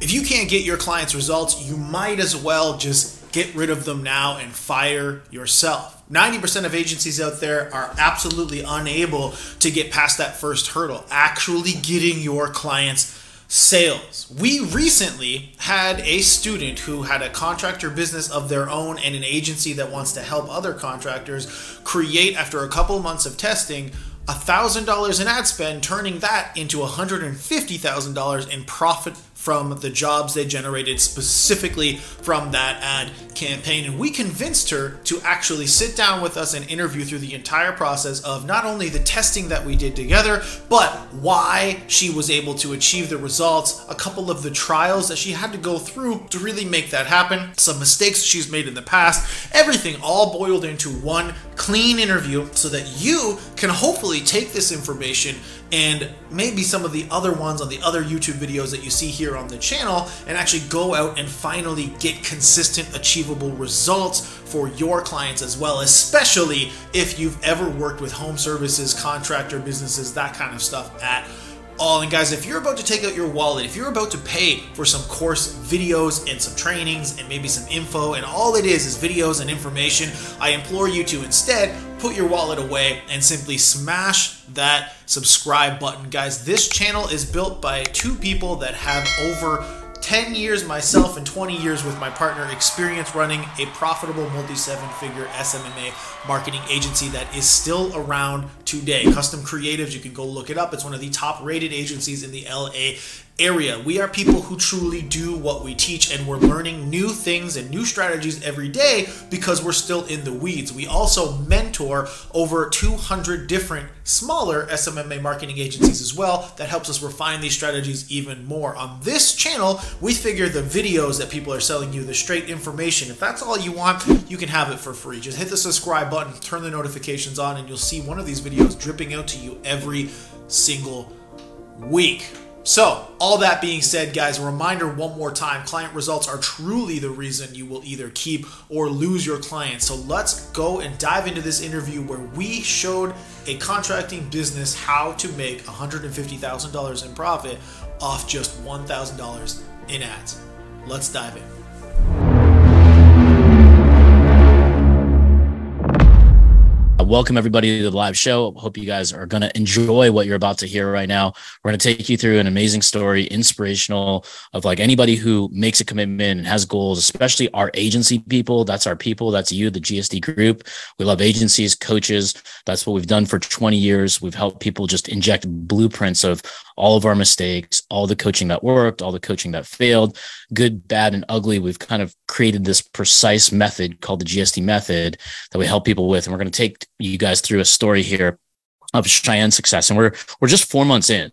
If you can't get your clients results, you might as well just get rid of them now and fire yourself. 90% of agencies out there are absolutely unable to get past that first hurdle, actually getting your clients sales. We recently had a student who had a contractor business of their own and an agency that wants to help other contractors create, after a couple of months of testing, $1,000 in ad spend, turning that into $150,000 in profit from the jobs they generated specifically from that ad campaign. And we convinced her to actually sit down with us and interview through the entire process of not only the testing that we did together, but why she was able to achieve the results, a couple of the trials that she had to go through to really make that happen, some mistakes she's made in the past, everything all boiled into one clean interview so that you can hopefully take this information and maybe some of the other ones on the other YouTube videos that you see here on the channel and actually go out and finally get consistent, achievable results for your clients as well, especially if you've ever worked with home services, contractor businesses, that kind of stuff at all. And guys, if you're about to take out your wallet, if you're about to pay for some course videos and some trainings and maybe some info, and all it is videos and information, I implore you to instead put your wallet away and simply smash that subscribe button. Guys, this channel is built by two people that have over 10 years, myself, and 20 years with my partner, experience running a profitable multi-seven-figure SMMA marketing agency that is still around today. Custom Creatives, you can go look it up. It's one of the top-rated agencies in the LA area. We are people who truly do what we teach, and we're learning new things and new strategies every day because we're still in the weeds. We also mentor over 200 different smaller SMMA marketing agencies as well. That helps us refine these strategies even more. On this channel, we figure the videos that people are selling you, the straight information, if that's all you want, you can have it for free. Just hit the subscribe button, turn the notifications on, and you'll see one of these videos dripping out to you every single week. So, all that being said, guys, a reminder one more time, client results are truly the reason you will either keep or lose your clients. So let's go and dive into this interview where we showed a contracting business how to make $150,000 in profit off just $1,000 in ads. Let's dive in. Welcome everybody to the live show. Hope you guys are going to enjoy what you're about to hear right now. We're going to take you through an amazing story, inspirational, of like anybody who makes a commitment and has goals, especially our agency people. That's our people. That's you, the GSD group. We love agencies, coaches. That's what we've done for 20 years. We've helped people just inject blueprints of all of our mistakes, all the coaching that worked, all the coaching that failed, good, bad, and ugly. We've kind of created this precise method called the GSD method that we help people with. And we're going to take you guys through a story here of Cheyenne's success. And we're just 4 months in.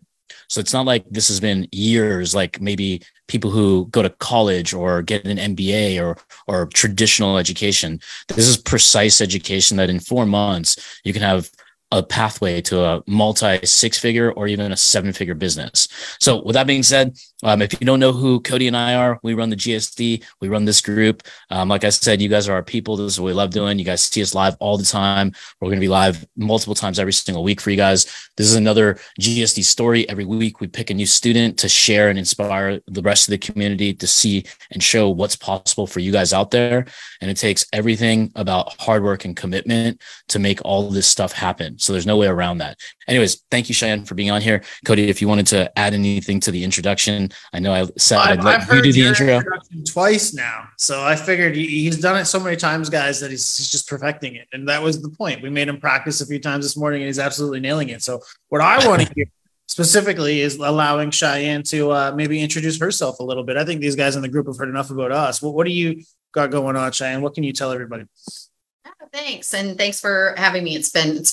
So it's not like this has been years, like maybe people who go to college or get an MBA or traditional education. This is precise education that in 4 months, you can have a pathway to a multi six-figure or even a seven-figure business. So with that being said, if you don't know who Cody and I are, we run the GSD, we run this group. Like I said, you guys are our people. This is what we love doing. You guys see us live all the time. We're going to be live multiple times every single week for you guys. This is another GSD story. Every week we pick a new student to share and inspire the rest of the community to see and show what's possible for you guys out there. And it takes everything about hard work and commitment to make all this stuff happen. So there's no way around that. Anyways, thank you, Cheyenne, for being on here. Cody, if you wanted to add anything to the introduction, I know I said I'd let you do the intro twice now. So I figured he's done it so many times, guys, that he's just perfecting it. And that was the point. We made him practice a few times this morning and he's absolutely nailing it. So what I want to hear specifically is allowing Cheyenne to maybe introduce herself a little bit. I think these guys in the group have heard enough about us. What do you got going on, Cheyenne? What can you tell everybody? Thanks. And thanks for having me. It's been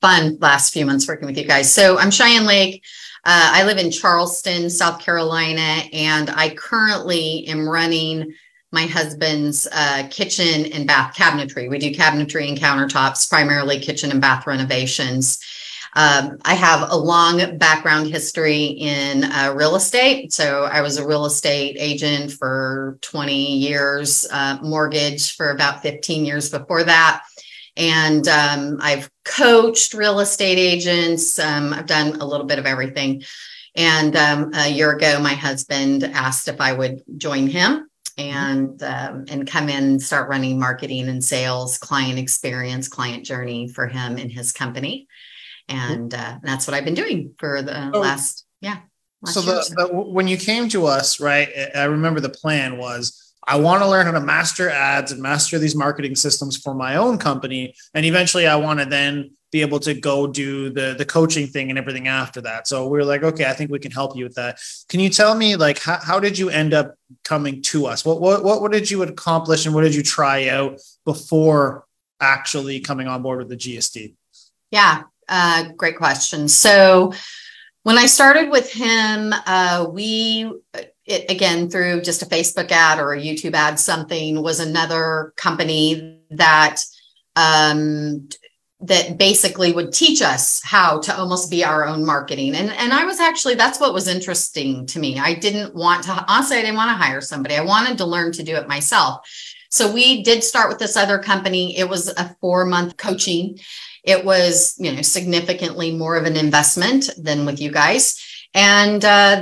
fun last few months working with you guys. So I'm Cheyenne Lake. I live in Charleston, South Carolina, and I currently am running my husband's kitchen and bath cabinetry. We do cabinetry and countertops, primarily kitchen and bath renovations. I have a long background history in real estate. So I was a real estate agent for 20 years, mortgage for about 15 years before that. And I've coached real estate agents. I've done a little bit of everything. And a year ago, my husband asked if I would join him and come in and start running marketing and sales, client experience, client journey for him and his company. And that's what I've been doing for the last year. When you came to us, right, I remember the plan was, I want to learn how to master ads and master these marketing systems for my own company. And eventually I want to then be able to go do the coaching thing and everything after that. So we were like, okay, I think we can help you with that. Can you tell me, like, how did you end up coming to us? What did you accomplish and what did you try out before actually coming on board with the GSD? Yeah, great question. So when I started with him, again, through just a Facebook ad or a YouTube ad, something was another company that that basically would teach us how to almost be our own marketing. And I was actually, that's what was interesting to me. I didn't want to hire somebody. I wanted to learn to do it myself. So we did start with this other company. It was a 4-month coaching. It was, significantly more of an investment than with you guys. And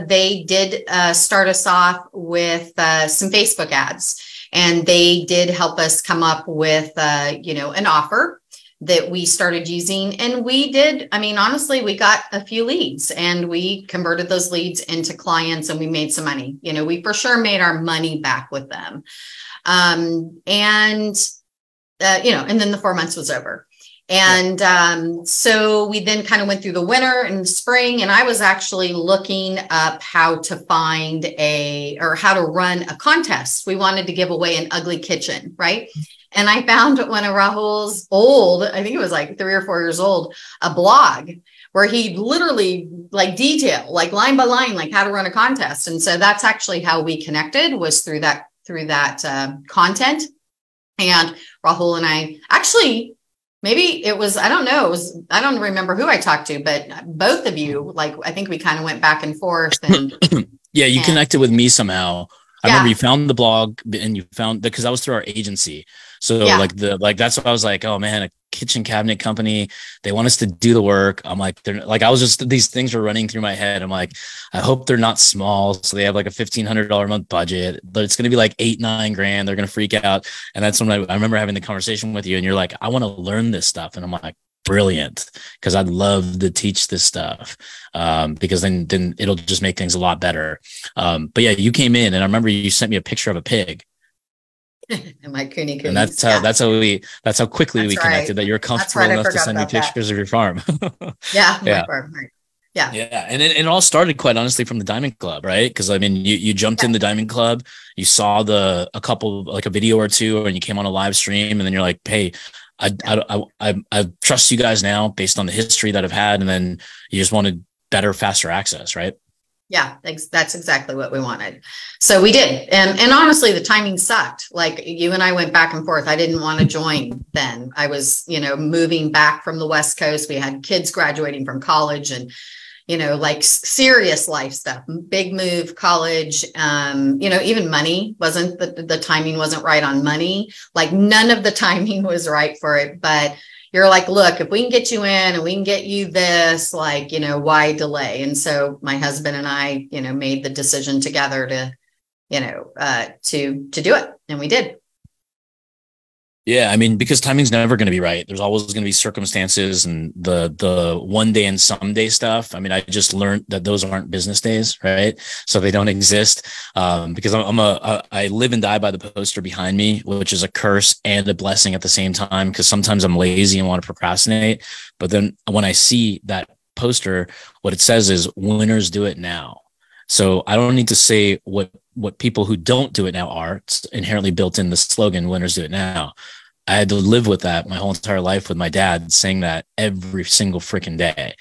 they did start us off with some Facebook ads. And they did help us come up with, an offer that we started using. And we did, honestly, we got a few leads and we converted those leads into clients and we made some money. We for sure made our money back with them. And then the 4 months was over. And so we then kind of went through the winter and spring, and I was actually looking up how to how to run a contest. We wanted to give away an ugly kitchen, right? And I found one of Rahul's old, I think it was like 3 or 4 years old, a blog where he literally detail, line by line, how to run a contest. And so that's actually how we connected, was through that content. And Rahul and I actually, maybe it was, I don't know, I don't remember who I talked to, but both of you, I think we kind of went back and forth. And yeah, you connected with me somehow. I remember you found the blog and you found because that was through our agency. So that's what I was like, oh man, a kitchen cabinet company, they want us to do the work. I'm like, these things were running through my head. I'm like, I hope they're not small. So they have a $1,500 a month budget, but it's going to be $8-9 grand. They're going to freak out. And that's when I remember having the conversation with you and you're like, I want to learn this stuff. And I'm like, brilliant, because I'd love to teach this stuff because then it'll just make things a lot better. But yeah, you came in and I remember you sent me a picture of a pig. And my Cooney. And that's how quickly we connected, that you're comfortable enough to send me pictures of your farm. Yeah. My farm, right. Yeah. Yeah. And it all started quite honestly from the Diamond Club, right? Because you jumped in the Diamond Club, you saw a video or two, and you came on a live stream, and then you're like, hey, I trust you guys now based on the history that I've had. And then you just wanted better, faster access, right? Yeah, that's exactly what we wanted. So we did. And honestly, the timing sucked. You and I went back and forth. I didn't want to join then. I was, moving back from the West Coast. We had kids graduating from college and, serious life stuff, big move, college, even money wasn't, the timing wasn't right on money. None of the timing was right for it, but you're like, look, if we can get you in and we can get you this, why delay? And so my husband and I, made the decision together to do it. And we did. Yeah. Because timing's never going to be right. There's always going to be circumstances and the one day and someday stuff. I just learned that those aren't business days, right? So they don't exist. Because I live and die by the poster behind me, which is a curse and a blessing at the same time. Because sometimes I'm lazy and want to procrastinate. But then when I see that poster, what it says is winners do it now. So I don't need to say what people who don't do it now are. It's inherently built in the slogan, winners do it now. I had to live with that my whole entire life with my dad saying that every single freaking day,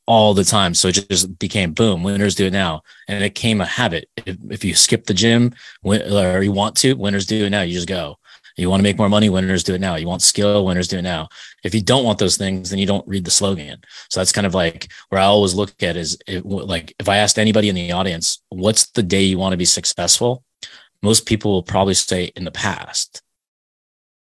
all the time. So it just became boom, winners do it now. And it became a habit. If you skip the gym or you want to, winners do it now. You just go. You want to make more money, winners do it now. You want skill, winners do it now. If you don't want those things, then you don't read the slogan. So that's kind of where I always look at is if I asked anybody in the audience, what's the day you want to be successful? Most people will probably say in the past.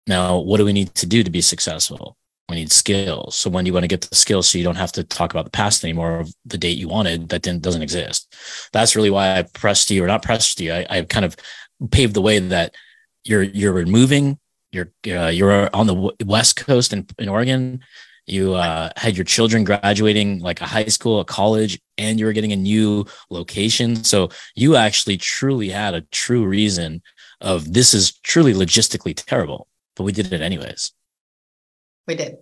Now, what do we need to do to be successful? We need skills. So when do you want to get the skills so you don't have to talk about the past anymore of the date you wanted that doesn't exist? That's really why I pressed you, or not pressed you. I kind of paved the way that you're moving. You're on the West Coast in Oregon. You had your children graduating like a high school, a college, and you were getting a new location. So you actually truly had a true reason of this is truly logistically terrible, but we did it anyways. We did.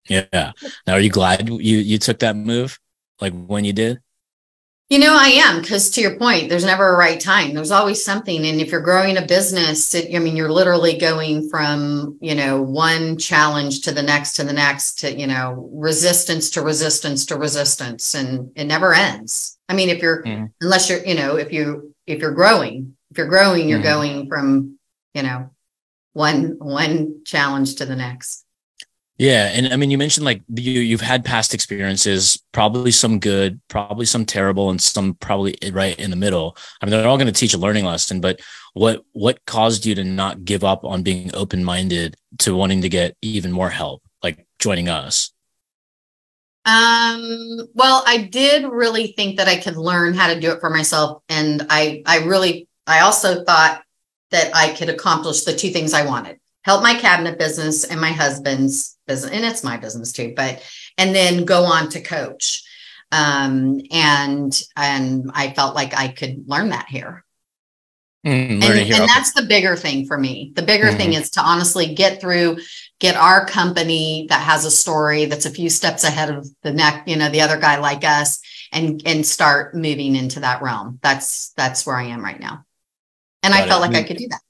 Yeah. Now, are you glad you took that move? Like when you did? I am, because to your point, there's never a right time. There's always something. And if you're growing a business, you're literally going from, one challenge to the next, to, resistance to resistance to resistance. And it never ends. I mean, unless you're, if you're growing, you're going from, one challenge to the next. Yeah. And I mean, you mentioned like you've had past experiences, probably some good, probably some terrible, and some probably right in the middle. I mean, they're all going to teach a learning lesson, but what caused you to not give up on being open-minded to wanting to get even more help, like joining us? Well, I did really think that I could learn how to do it for myself. And I also thought that I could accomplish the two things I wanted: help my cabinet business and my husband's business, and it's my business too, and then go on to coach. And I felt like I could learn that here. And that's the bigger thing for me. The bigger thing is to honestly get our company that has a story that's a few steps ahead of the other guy like us, and start moving into that realm. That's where I am right now. And I felt like I could do that.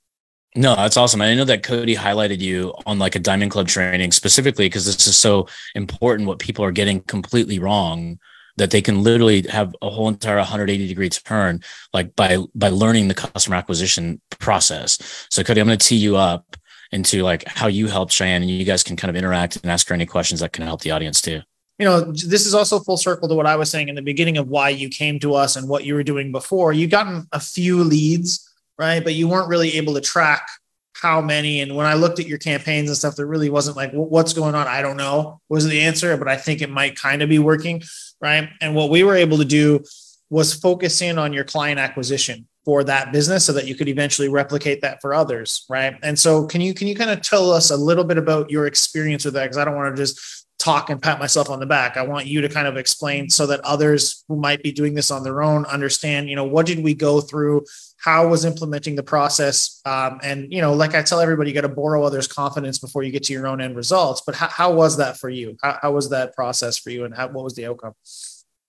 No, that's awesome. I know that Cody highlighted you on like a Diamond Club training specifically because this is so important. What people are getting completely wrong, that they can literally have a whole entire 180-degree turn, like by learning the customer acquisition process. So Cody, I'm going to tee you up into like how you helped Cheyenne, and you guys can kind of interact and ask her any questions that can help the audience too. This is also full circle to what I was saying in the beginning of why you came to us and what you were doing before. You've gotten a few leads, right? But you weren't really able to track how many. And when I looked at your campaigns and stuff, there really wasn't like, what's going on? I don't know was the answer, but I think it might kind of be working, right? And what we were able to do was focus in on your client acquisition for that business so that you could eventually replicate that for others, right? And so can you kind of tell us a little bit about your experience with that? Because I don't want to just talk and pat myself on the back. I want you to kind of explain so that others who might be doing this on their own understand, what did we go through? How was implementing the process? And, like I tell everybody, you got to borrow others' confidence before you get to your own end results. But how was that for you? How was that process for you? And what was the outcome?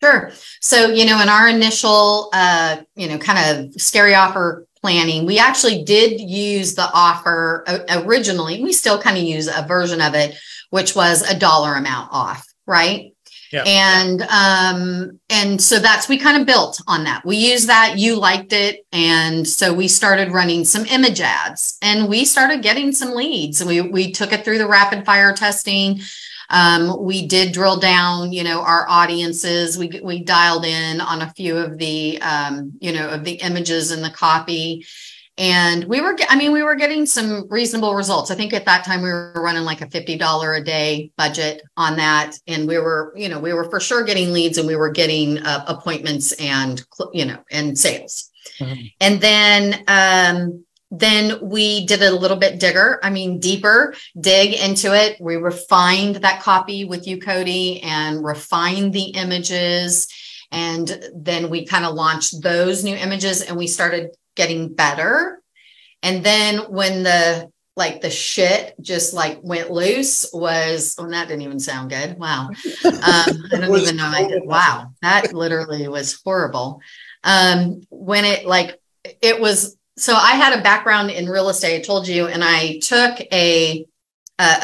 Sure. So, in our initial, kind of scary offer planning, we actually did use the offer originally. We still kind of use a version of it, which was a dollar amount off, right? Yeah. And so we kind of built on that. We used that, you liked it. And so we started running some image ads, and we started getting some leads. We took it through the rapid fire testing. We did drill down, our audiences. We dialed in on a few of the, of the images and the copy. And we were getting some reasonable results. I think at that time we were running like a $50 a day budget on that. And we were for sure getting leads, and we were getting appointments and sales. Mm-hmm. And then we did a little bit deeper dig into it. We refined that copy with you, Cody, and refined the images. And then we kind of launched those new images, and we started getting better. And then when the shit just went loose that didn't even sound good. Wow. I don't even know. Wow. That literally was horrible. When it was, so I had a background in real estate, I told you, and I took a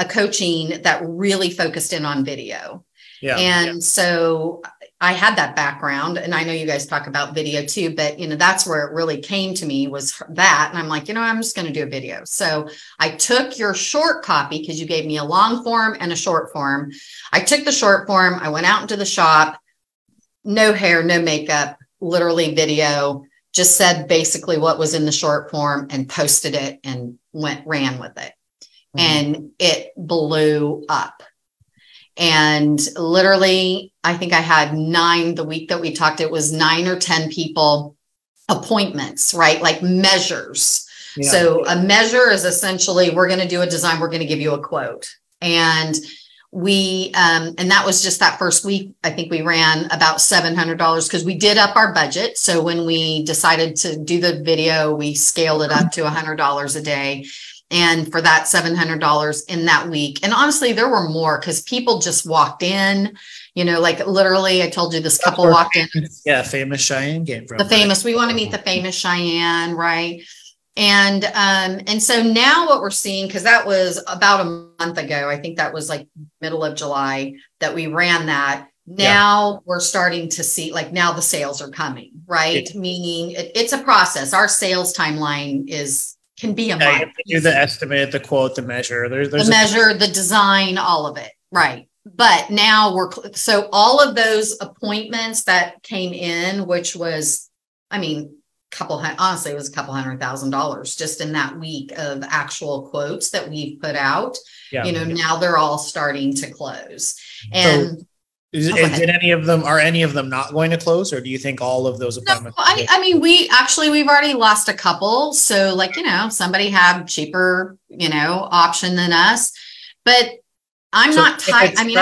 coaching that really focused in on video. Yeah. And so I had that background, and I know you guys talk about video too, but that's where it really came to me, was that. And I'm like, I'm just going to do a video. So I took your short copy, because you gave me a long form and a short form. I took the short form. I went out into the shop, no hair, no makeup, literally video, just said basically what was in the short form and posted it and ran with it. Mm-hmm. And it blew up. And literally, I think I had 9 the week that we talked, it was 9 or 10 people appointments, right? Like measures. Yeah. So a measure is essentially, we're going to do a design, we're going to give you a quote. And we, and that was just that first week. I think we ran about $700 because we did up our budget. So when we decided to do the video, we scaled it up to $100 a day. And for that $700 in that week. And honestly, there were more because people just walked in, you know, like literally, I told you this couple walked in. Yeah, famous Cheyenne came from. The famous, we want to meet the famous Cheyenne, right? And so now what we're seeing, because that was about a month ago, I think that was like middle of July that we ran that. Now we're starting to see, like, now the sales are coming, right? Meaning it's a process. Our sales timeline can be a month. You do the estimate, the quote, the measure. There's the measure, the design, all of it, right? But now so all of those appointments that came in, which was, I mean, honestly, it was a couple $100,000 just in that week of actual quotes that we've put out. Yeah. You know, now they're all starting to close. And so are any of them not going to close, or do you think all of those appointments? No, I mean, we've already lost a couple. So like, you know, somebody had cheaper, you know, option than us, but I'm not tight. I mean,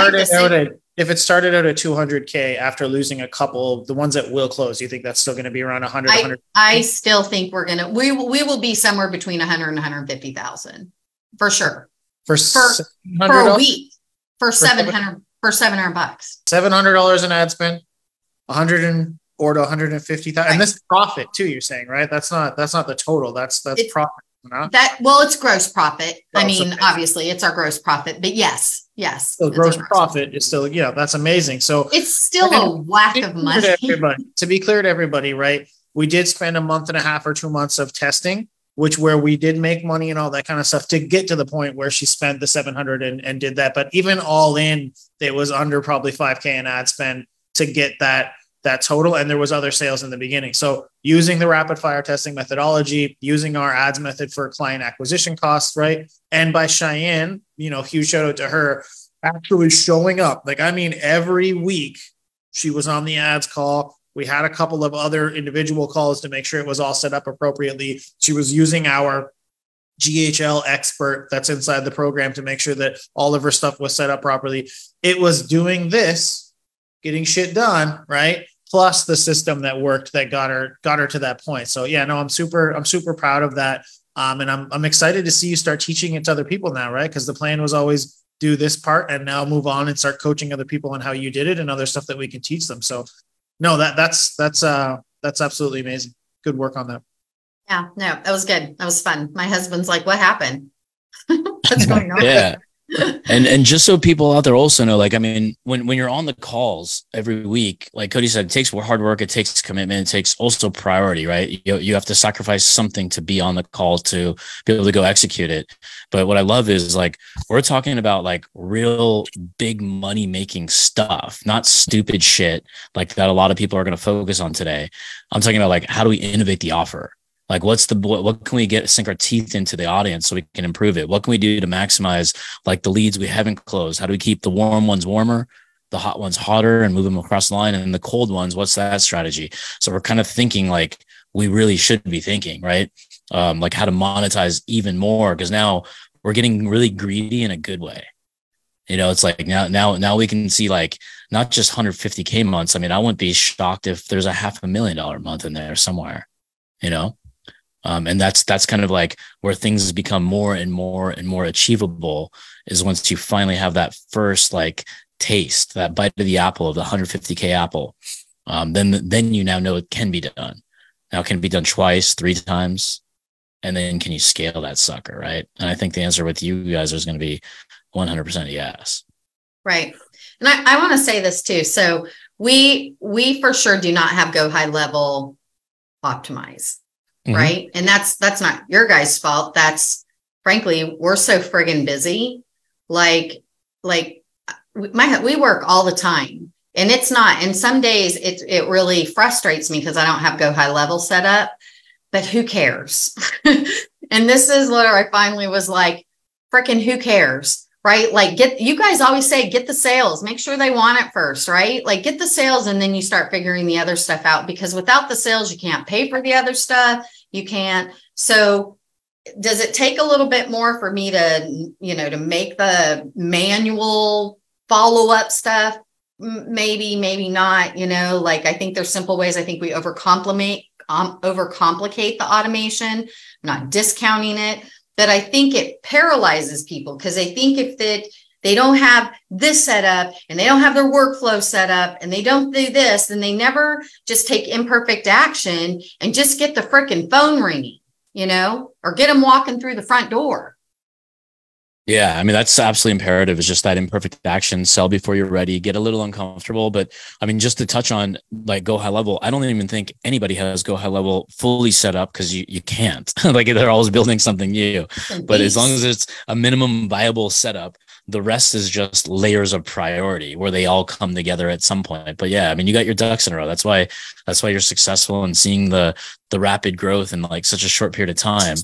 if it started out at 200K after losing a couple, the ones that will close, you think that's still going to be around 100? I still think we will be somewhere between 100 and 150,000 for sure. For a week, for $700 $700 in ad spend, 100 or to 150,000, and this is profit too. You're saying, right? That's not the total. That's profit. It's gross profit. I mean, obviously, it's our gross profit, but yes. So gross profit is still, that's amazing. So it's still a whack of money. To be clear to everybody, right? We did spend a month and a half or 2 months of testing, where we did make money and all that kind of stuff to get to the point where she spent the 700 and did that. But even all in, it was under probably 5K in ad spend to get that total. And there was other sales in the beginning. So using the rapid fire testing methodology, using our ads method for client acquisition costs, right? And by Cheyenne, huge shout out to her, actually showing up. Like, I mean, every week she was on the ads call. We had a couple of other individual calls to make sure it was all set up appropriately. She was using our GHL expert that's inside the program to make sure that all of her stuff was set up properly. It was doing this, getting shit done, right? Plus the system that worked that got her to that point. So yeah, no, I'm super proud of that. And I'm excited to see you start teaching it to other people now, right? Because the plan was always do this part and now move on and start coaching other people on how you did it and other stuff that we can teach them. So no, that's absolutely amazing. Good work on that. Yeah, no, that was good. That was fun. My husband's like, what happened? What's going on? Yeah. And just so people out there also know, like, I mean, when you're on the calls every week, like Cody said, it takes hard work, it takes commitment, it takes also priority, right? You have to sacrifice something to be on the call to be able to go execute it. But what I love is, like, we're talking about like real big money making stuff, not stupid shit like that a lot of people are going to focus on today. I'm talking about, like, how do we innovate the offer? Like, what can we sink our teeth into the audience so we can improve it? What can we do to maximize, like, the leads we haven't closed? How do we keep the warm ones warmer, the hot ones hotter, and move them across the line? And the cold ones, what's that strategy? So we're kind of thinking like we really should be thinking, right? Like how to monetize even more, because now we're getting really greedy in a good way. It's like now we can see, like, not just 150K months. I mean, I wouldn't be shocked if there's a $500,000 month in there somewhere, and that's kind of like where things become more and more and more achievable, is once you finally have that first, like, taste, that bite of the apple, of the 150K apple. Then you now know it can be done. Now, can it be done twice, 3 times? And then can you scale that sucker, right? And I think the answer with you guys is going to be 100% yes. Right. And I want to say this too. So we for sure do not have Go High Level optimize. Mm-hmm. Right. And that's not your guys' fault. That's, frankly, we're so friggin' busy. Like we work all the time, and it's not, and some days it really frustrates me because I don't have Go High Level set up, but who cares? And this is where I finally was like, frickin' who cares? right? Like you guys always say, get the sales, make sure they want it first, right? Like get the sales and then you start figuring the other stuff out, because without the sales, you can't pay for the other stuff. You can't. So does it take a little bit more for me to, to make the manual follow-up stuff? Maybe, maybe not, like I think there's simple ways. I think we overcomplicate the automation. I'm not discounting it, but I think it paralyzes people because they think if they don't have this set up and they don't have their workflow set up and they don't do this, then they never just take imperfect action and just get the frickin' phone ringing, or get them walking through the front door. Yeah, I mean, that's absolutely imperative. It's just that imperfect action, sell before you're ready, get a little uncomfortable. But I mean, just to touch on like Go High Level, I don't even think anybody has Go High Level fully set up because you can't. Like they're always building something new. But as long as it's a minimum viable setup, the rest is just layers of priority where they all come together at some point. But yeah, I mean, you got your ducks in a row. That's why you're successful and seeing the rapid growth in like such a short period of time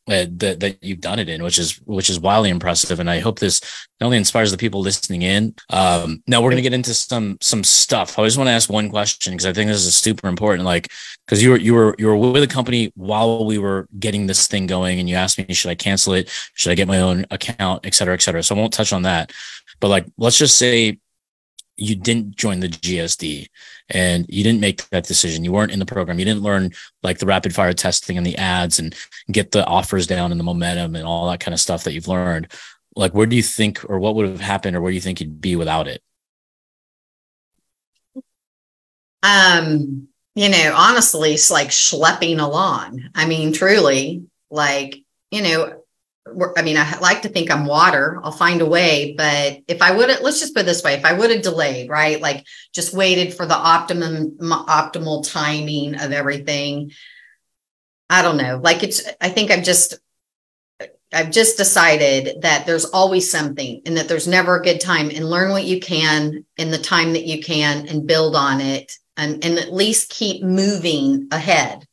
that you've done it in, which is wildly impressive. And I hope this not only inspires the people listening in. Now we're going to get into some stuff. I just want to ask one question because I think this is super important. Like, because you were with a company while we were getting this thing going, and you asked me, should I cancel it? Should I get my own account, et cetera, et cetera. So I won't touch on that. But like, let's just say you didn't join the GSD and you didn't make that decision. You weren't in the program. You didn't learn like the rapid fire testing and the ads and get the offers down and the momentum and all that kind of stuff that you've learned. Like, where do you think, or what would have happened, or where do you think you'd be without it? Honestly, it's like schlepping along. I mean, truly, like, I like to think I'm water. I'll find a way. But if I would have, let's just put it this way, if I would have delayed, right? Like just waited for the optimal timing of everything. I don't know. Like I think I've just decided that there's always something and that there's never a good time, and learn what you can in the time that you can and build on it and at least keep moving ahead.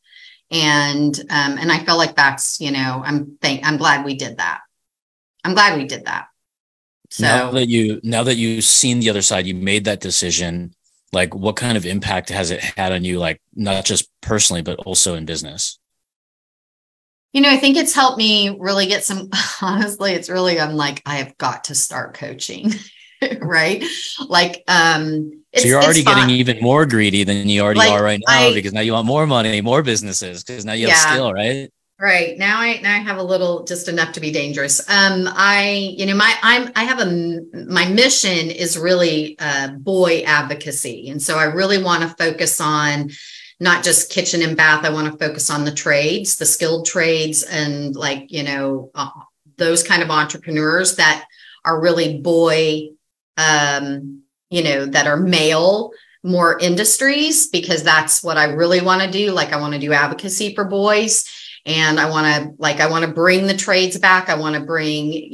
And I feel like that's, I'm glad we did that. I'm glad we did that. So now that you've seen the other side, you made that decision, like what kind of impact has it had on you? Like not just personally, but also in business? I think it's helped me really get honestly, it's really, I'm like, I have got to start coaching, right? Like, so you're already getting even more greedy than you already are right now, because now you want more money, more businesses, because now you have skill, right? Right. Now I have a little, just enough to be dangerous. My mission is really boy advocacy. And so I really want to focus on not just kitchen and bath. I want to focus on the trades, the skilled trades, and like, those kind of entrepreneurs that are really boy, that are male, more industries, because that's what I really want to do. Like I want to do advocacy for boys, and I want to bring the trades back. I want to bring,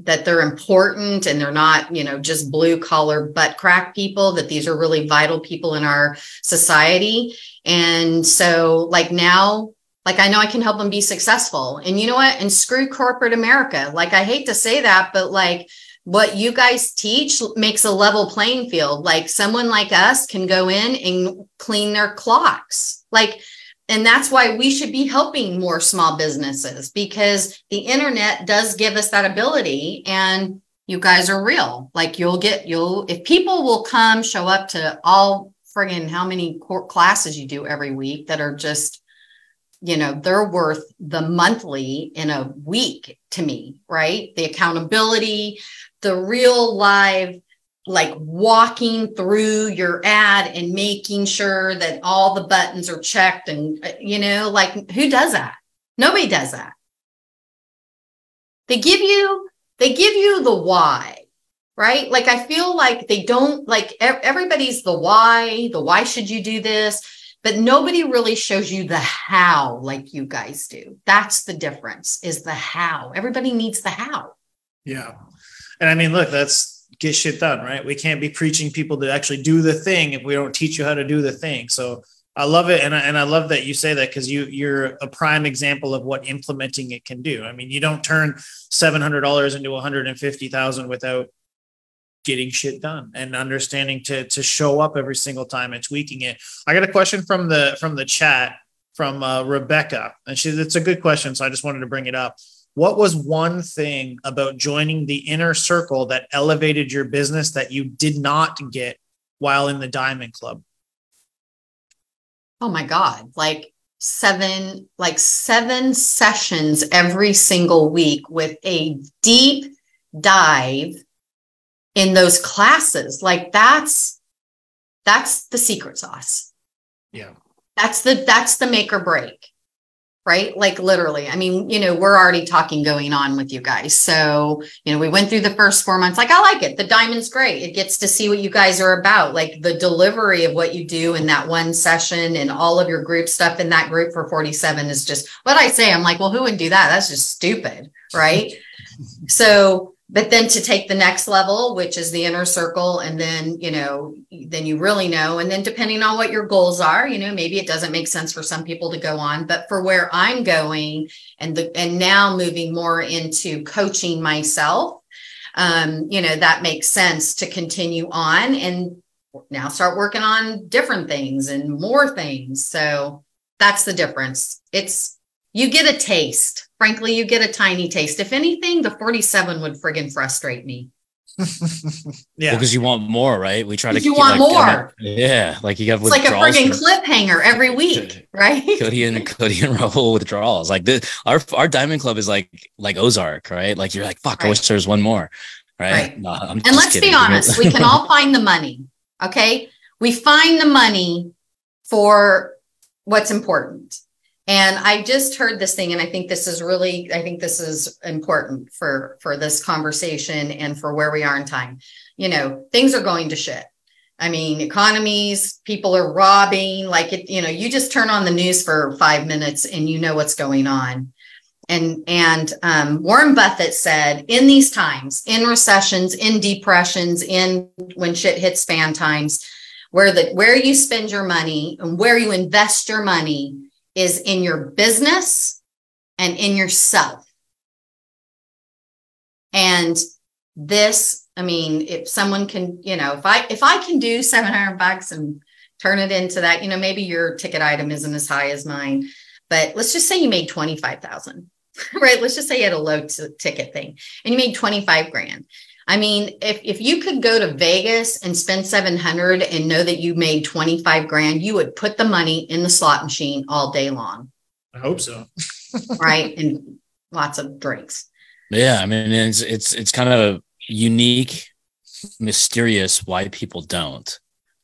that they're important and they're not, just blue collar butt crack people, that these are really vital people in our society. And so like now, like I know I can help them be successful. And you know what? And screw corporate America. Like I hate to say that, but like what you guys teach makes a level playing field. Like someone like us can go in and clean their clocks. And that's why we should be helping more small businesses, because the internet does give us that ability, and you guys are real. Like if people will come show up to all friggin' how many classes you do every week that are just, they're worth the monthly in a week to me, right? The accountability, the real live, like walking through your ad and making sure that all the buttons are checked, and like who does that? Nobody does that. They give you the why, right? Like I feel like they don't, like everybody's the why should you do this, but nobody really shows you the how like you guys do. That's the difference, is the how. Everybody needs the how. Yeah. And I mean, look, that's get shit done, right? We can't be preaching people to actually do the thing if we don't teach you how to do the thing. So I love it. And I love that you say that, because you're a prime example of what implementing it can do. I mean, you don't turn $700 into 150,000 without getting shit done and understanding to show up every single time and tweaking it. I got a question from the chat from Rebecca, and it's a good question. So I just wanted to bring it up. What was one thing about joining the inner circle that elevated your business that you did not get while in the Diamond Club? Oh my God. Like seven sessions every single week with a deep dive in those classes. Like that's the secret sauce. Yeah. That's the make or break, right? Like literally, I mean, we're already talking going on with you guys. So, we went through the first 4 months. Like, I like it. The Diamond's great. It gets to see what you guys are about. Like the delivery of what you do in that one session and all of your group stuff in that group for 47 is just what I say. I'm like, well, who would do that? That's just stupid. Right. So, but then to take the next level, which is the inner circle, and then, then you really know. And then depending on what your goals are, maybe it doesn't make sense for some people to go on, but for where I'm going and now moving more into coaching myself, that makes sense to continue on and now start working on different things and more things. So that's the difference. You get a taste. Frankly, you get a tiny taste. If anything, the 47 would friggin' frustrate me. Yeah. Because you want more, right? We try to. You want more. Yeah. Like you got. It's like a friggin' cliffhanger every week, right? Cody and Rahul withdrawals. Like our Diamond Club is like Ozark, right? Like you're like, fuck, right. I wish there was one more. Right. No, and let's be honest, we can all find the money. Okay. We find the money for what's important. And I just heard this thing, and I think this is important for this conversation and for where we are in time. Things are going to shit. I mean, economies, people are robbing, like it, you just turn on the news for 5 minutes and you know what's going on. And Warren Buffett said, in these times, in recessions, in depressions, in when shit hits fan times, where you spend your money and where you invest your money is in your business and in yourself. And this, I mean, if someone can, if I can do $700 and turn it into that, maybe your ticket item isn't as high as mine, but let's just say you made 25,000, right? Let's just say you had a low ticket thing and you made 25 grand. I mean, if you could go to Vegas and spend 700 and know that you made 25 grand, you would put the money in the slot machine all day long. I hope so. Right. And lots of drinks. Yeah. I mean, it's kind of unique, mysterious why people don't,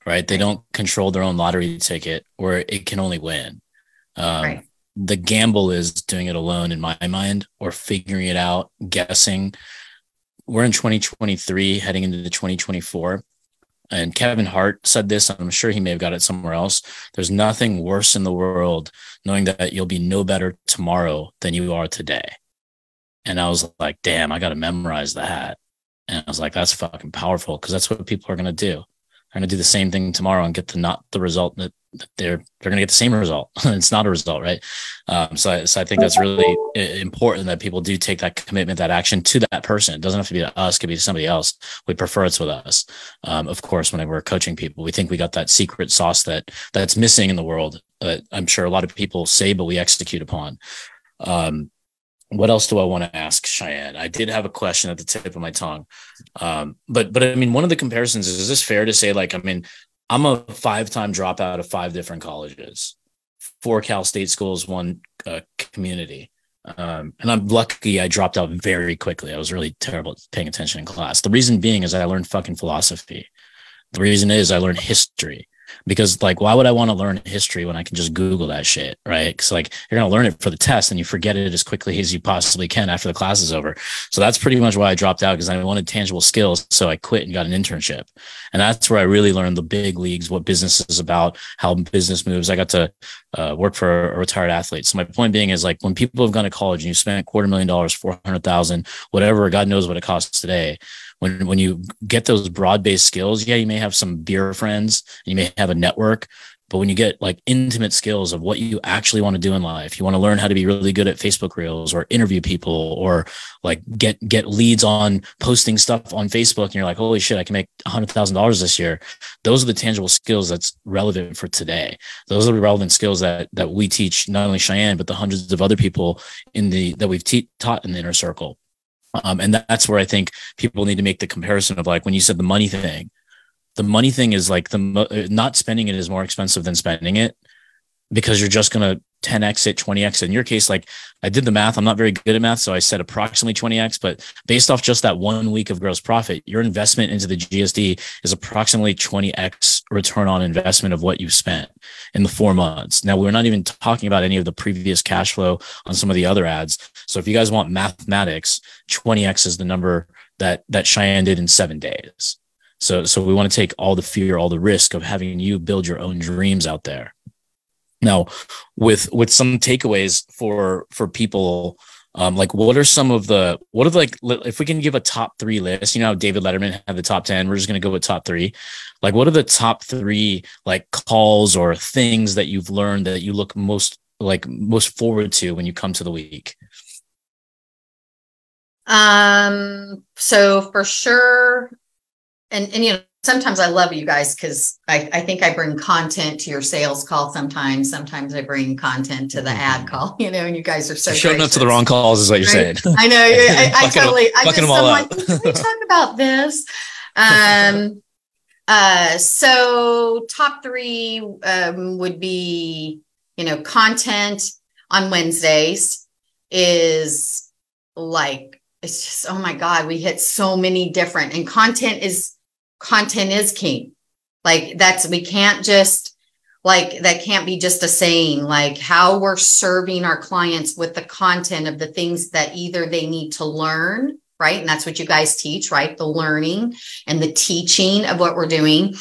right? They don't control their own lottery ticket or it can only win. Right. The gamble is doing it alone in my mind or figuring it out, guessing. We're in 2023 heading into 2024. And Kevin Hart said this, I'm sure he may have got it somewhere else. There's nothing worse in the world knowing that you'll be no better tomorrow than you are today. And I was like, damn, I got to memorize that. And I was like, that's fucking powerful because that's what people are going to do. They're going to do the same thing tomorrow and get not the result that they're going to get the same result. It's not a result, right? So I think that's really important that people do take that commitment, that action to that person. It doesn't have to be to us; it could be to somebody else. We prefer it's with us. Of course, when we're coaching people, we think we got that secret sauce that's missing in the world. I'm sure a lot of people say, but we execute upon. What else do I want to ask Cheyenne? I did have a question at the tip of my tongue. But I mean, one of the comparisons is this fair to say, like, I mean, I'm a 5-time dropout of 5 different colleges, 4 Cal State schools, 1 community. And I'm lucky I dropped out very quickly. I was really terrible at paying attention in class. The reason being is I learned fucking philosophy. The reason is I learned history. Because like, why would I want to learn history when I can just Google that shit, right? Because like you're going to learn it for the test and you forget it as quickly as you possibly can after the class is over. So that's pretty much why I dropped out, because I wanted tangible skills. So I quit and got an internship. And that's where I really learned the big leagues, what business is about, how business moves. I got to work for a retired athlete. So my point being is like when people have gone to college and you spent $250,000, 400,000, whatever, God knows what it costs today. When you get those broad-based skills, yeah, you may have some beer friends, you may have a network, But when you get like intimate skills of what you actually want to do in life, you want to learn how to be really good at Facebook Reels or interview people or like get leads on posting stuff on Facebook. And you're like, holy shit, I can make $100,000 this year. Those are the tangible skills that's relevant for today. Those are the relevant skills that we teach not only Cheyenne, but the hundreds of other people that we've taught in the inner circle. And that's where I think people need to make the comparison of like, when you said the money thing is like not spending it is more expensive than spending it, because you're just going to 10x it, 20x. In your case, like I did the math, I'm not very good at math. So I said approximately 20x, but based off just that 1 week of gross profit, your investment into the GSD is approximately 20x return on investment of what you spent in the 4 months. Now, we're not even talking about any of the previous cash flow on some of the other ads. So if you guys want mathematics, 20x is the number that Cheyenne did in 7 days. So we want to take all the fear, all the risk of having you build your own dreams out there. Now, with some takeaways for people, like if we can give a top 3 list, you know how David Letterman had the top 10, we're just going to go with top 3. Like, what are the top 3 like calls or things that you've learned that you look most forward to when you come to the week? So for sure. And you know, sometimes I love you guys because I think I bring content to your sales call. Sometimes I bring content to the ad call, you know, and you guys are so showing up to the wrong calls is what you're saying. I know. I totally, like, can we talk about this? So top 3 would be, you know, content on Wednesdays is like, it's just, oh my God, we hit so many different, and content is king. Like we can't just like, that can't be just a saying, like how we're serving our clients with the content of the things that either they need to learn, right? And that's what you guys teach, right? The learning and the teaching of what we're doing.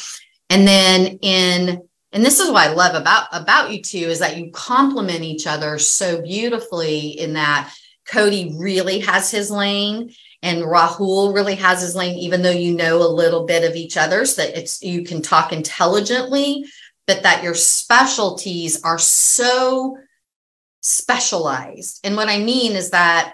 And then and this is what I love about you two, is that you complement each other so beautifully, in that Cody really has his lane and Rahul really has his lane, even though you know a little bit of each other's, that you can talk intelligently, but that your specialties are so specialized. And what I mean is that,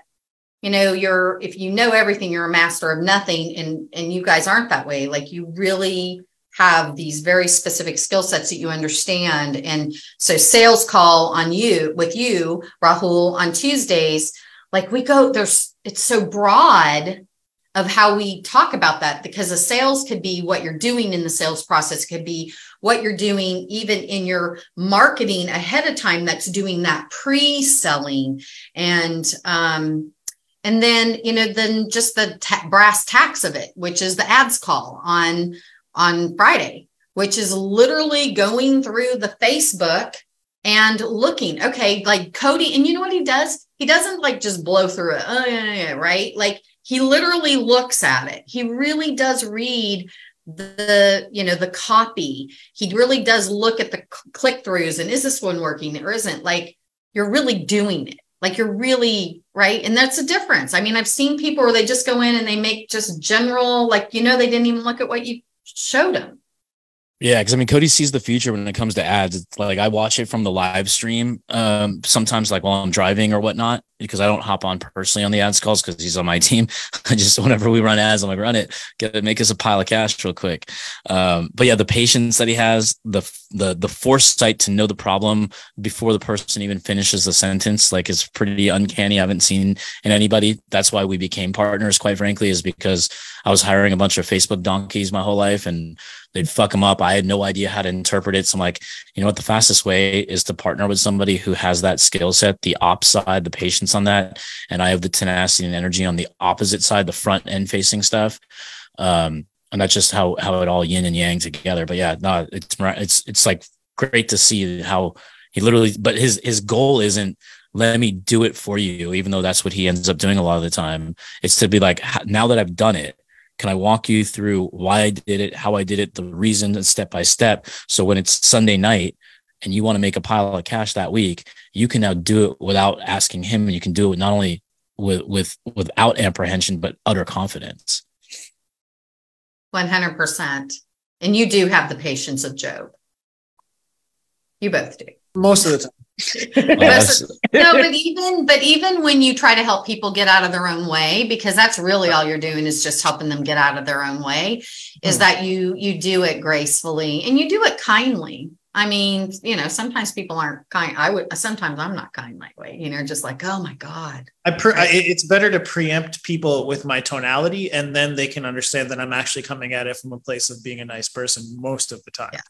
you know, if you know everything, you're a master of nothing. And you guys aren't that way. Like, you really have these very specific skill sets that you understand. And so sales call with you, Rahul, on Tuesdays, like it's so broad of how we talk about that, because the sales could be what you're doing in the sales process, could be what you're doing even in your marketing ahead of time, that's doing that pre-selling. And then, you know, then just the brass tacks of it, which is the ads call on Friday, which is literally going through the Facebook and looking, okay, like Cody, and you know what he does? He doesn't like just blow through it. Oh, yeah, right? Like, he literally looks at it. He really does read the copy. He really does look at the click-throughs, and is this one working or isn't? Like, you're really doing it. Like, you're really, right? And that's a difference. I mean, I've seen people where they just go in and they make just general, like, you know, they didn't even look at what you showed them. Yeah, because I mean, Cody sees the future when it comes to ads. It's like, I watch it from the live stream sometimes, like while I'm driving or whatnot, because I don't hop on personally on the ads calls because he's on my team. I just, whenever we run ads, I'm like, run it, make us a pile of cash real quick. But yeah, the patience that he has, the foresight to know the problem before the person even finishes the sentence, like, is pretty uncanny. I haven't seen in anybody. That's why we became partners, quite frankly, is because I was hiring a bunch of Facebook donkeys my whole life, and they'd fuck them up. I had no idea how to interpret it. So I'm like, you know what? The fastest way is to partner with somebody who has that skill set, the ops side, the patience on that. And I have the tenacity and energy on the opposite side, the front end facing stuff. And that's just how it all yin and yang together. But yeah, no, it's like great to see how he literally, but his goal isn't, let me do it for you, even though that's what he ends up doing a lot of the time. It's to be like, now that I've done it, can I walk you through why I did it, how I did it, the reason, and step by step. So when it's Sunday night and you want to make a pile of cash that week, you can now do it without asking him. And you can do it not only without apprehension, but utter confidence. 100%. And you do have the patience of Job. You both do. Most of the time. No, but even when you try to help people get out of their own way, because that's really all you're doing is just helping them get out of their own way, is that you do it gracefully and you do it kindly. I mean, sometimes people aren't kind. Sometimes I'm not kind that way, just like, oh my God. It's better to preempt people with my tonality, and then they can understand that I'm actually coming at it from a place of being a nice person most of the time. Yeah.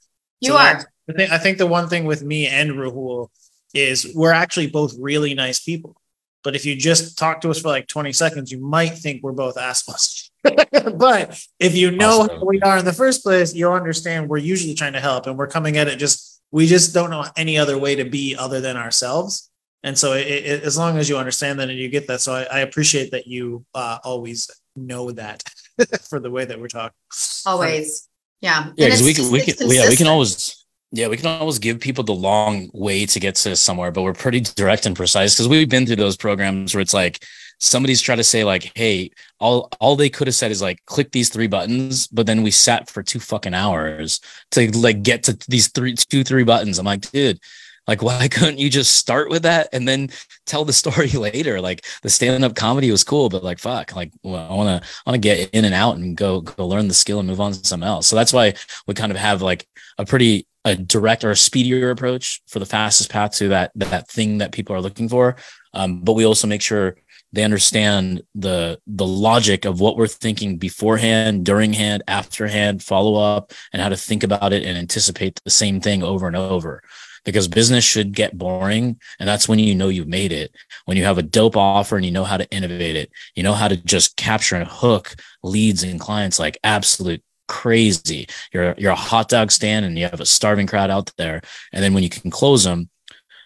You are. I think the one thing with me and Rahul is we're actually both really nice people. But if you just talk to us for like 20 seconds, you might think we're both assholes. But if you know who we are in the first place, you'll understand we're usually trying to help, and we're coming at it we just don't know any other way to be other than ourselves. And so as long as you understand that and you get that. So I appreciate that you always know that for the way that we're talking. Always. Yeah. Yeah. Because we can always give people the long way to get to somewhere, but we're pretty direct and precise because we've been through those programs where it's like somebody's trying to say like, hey, all they could have said is like, click these 3 buttons. But then we sat for 2 fucking hours to like get to these 3 buttons. I'm like, dude, like, why couldn't you just start with that and then tell the story later? Like the stand-up comedy was cool, but like, fuck, like, well, I want to get in and out and go learn the skill and move on to something else. So that's why we kind of have like a direct or a speedier approach for the fastest path to that thing that people are looking for. But we also make sure they understand the logic of what we're thinking beforehand, duringhand, afterhand, follow up, and how to think about it and anticipate the same thing over and over. Because business should get boring, and that's when you know you've made it. When you have a dope offer and you know how to innovate it, you know how to just capture and hook leads and clients like absolute crazy. You're a hot dog stand and you have a starving crowd out there, and then when you can close them,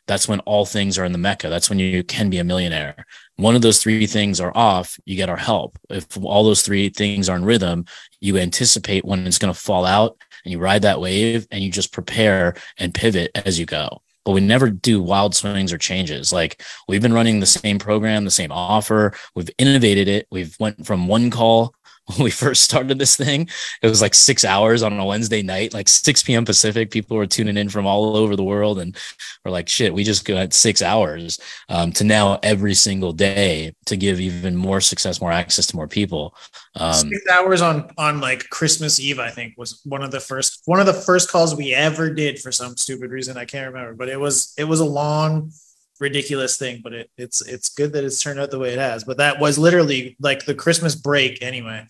that's when all things are in the Mecca. That's when you can be a millionaire. One of those 3 things are off, you get our help. If all those 3 things are in rhythm, you anticipate when it's going to fall out and you ride that wave and you just prepare and pivot as you go. But we never do wild swings or changes. Like we've been running the same program, the same offer. We've innovated it. We've went from 1 call. When we first started this thing, it was like 6 hours on a Wednesday night, like 6 p.m. Pacific. People were tuning in from all over the world, and we're like, shit, we just got 6 hours to now every single day to give even more success, more access to more people. 6 hours on like Christmas Eve, I think, was one of the first calls we ever did for some stupid reason. I can't remember, but it was a long, ridiculous thing, but it's good that it's turned out the way it has. But that was literally like the Christmas break anyway.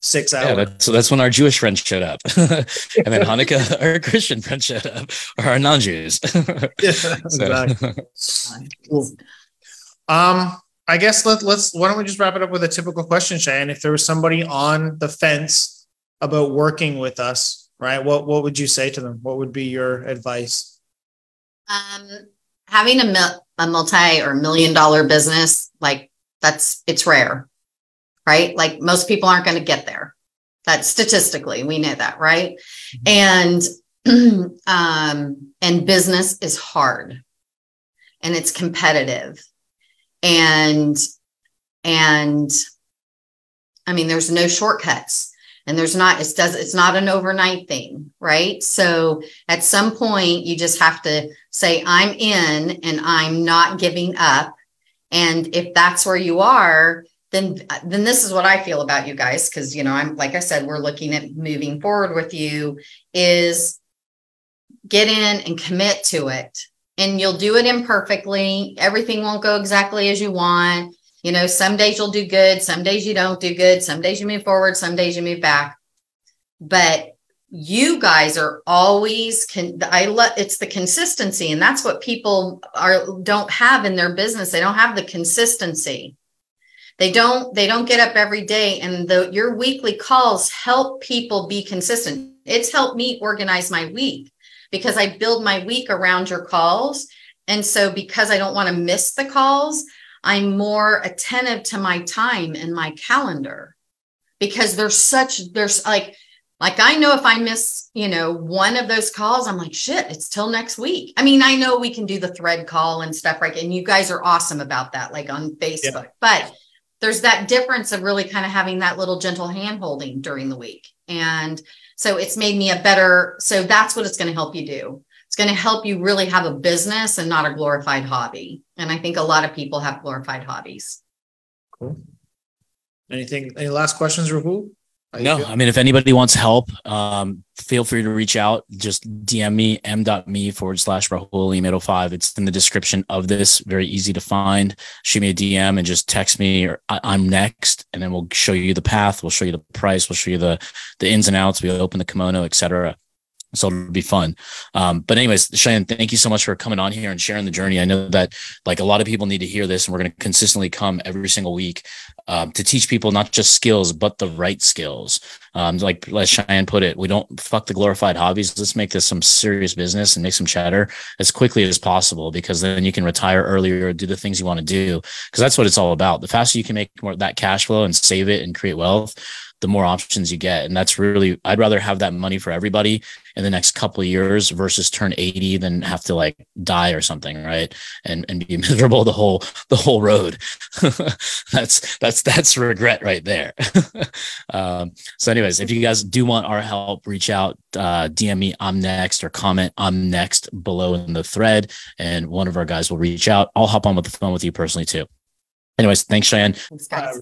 6 hours. Yeah, that's when our Jewish friends showed up. And then Hanukkah, our Christian friends showed up, or our non-Jews. Yeah, exactly. Cool. I guess let's why don't we just wrap it up with a typical question, Cheyenne? If there was somebody on the fence about working with us, right? What would you say to them? What would be your advice? Having a multi or $1 million business, like it's rare, right? Like most people aren't going to get there. That's statistically, we know that, right? Mm-hmm. And business is hard and it's competitive. And I mean, there's no shortcuts. And it's not an overnight thing, right? So at some point you just have to say, I'm in and I'm not giving up. And if that's where you are, then this is what I feel about you guys. Cause I'm, like I said, we're looking at moving forward with you is get in and commit to it. And you'll do it imperfectly. Everything won't go exactly as you want. Some days you'll do good. Some days you don't do good. Some days you move forward. Some days you move back. But you guys are always, it's the consistency. And that's what people don't have in their business. They don't have the consistency. They don't get up every day. And your weekly calls help people be consistent. It's helped me organize my week because I build my week around your calls. And so because I don't want to miss the calls, I'm more attentive to my time and my calendar because there's like I know if I miss, one of those calls, I'm like, shit, it's till next week. I mean, I know we can do the thread call and stuff, right? And you guys are awesome about that, like on Facebook, yeah. But there's that difference of really kind of having that little gentle hand holding during the week. And so it's made me so that's what it's going to help you do. It's going to help you really have a business and not a glorified hobby. And I think a lot of people have glorified hobbies. Cool. Any last questions, Rahul? No, I mean, if anybody wants help, feel free to reach out. Just DM me, m.me/Rahul-Email5. It's in the description of this. Very easy to find. Shoot me a DM and just text me, or I'm next. And then we'll show you the path. We'll show you the price. We'll show you the ins and outs. We'll open the kimono, etc. So it'll be fun. But anyways, Cheyenne, thank you so much for coming on here and sharing the journey. I know that like a lot of people need to hear this, and we're going to consistently come every single week to teach people not just skills, but the right skills. Like as Cheyenne put it, we don't fuck the glorified hobbies. Let's make this some serious business and make some cheddar as quickly as possible, because then you can retire earlier or do the things you want to do. Because that's what it's all about. The faster you can make more that cash flow and save it and create wealth, the more options you get. And that's really, I'd rather have that money for everybody in the next couple of years versus turn 80 than have to like die or something. Right. And be miserable the whole road. that's regret right there. So anyways, if you guys do want our help, reach out, DM me, I'm next, or comment, I'm next below in the thread. And one of our guys will reach out. I'll hop on with the phone with you personally too. Anyways, thanks, Cheyenne. Thanks, guys.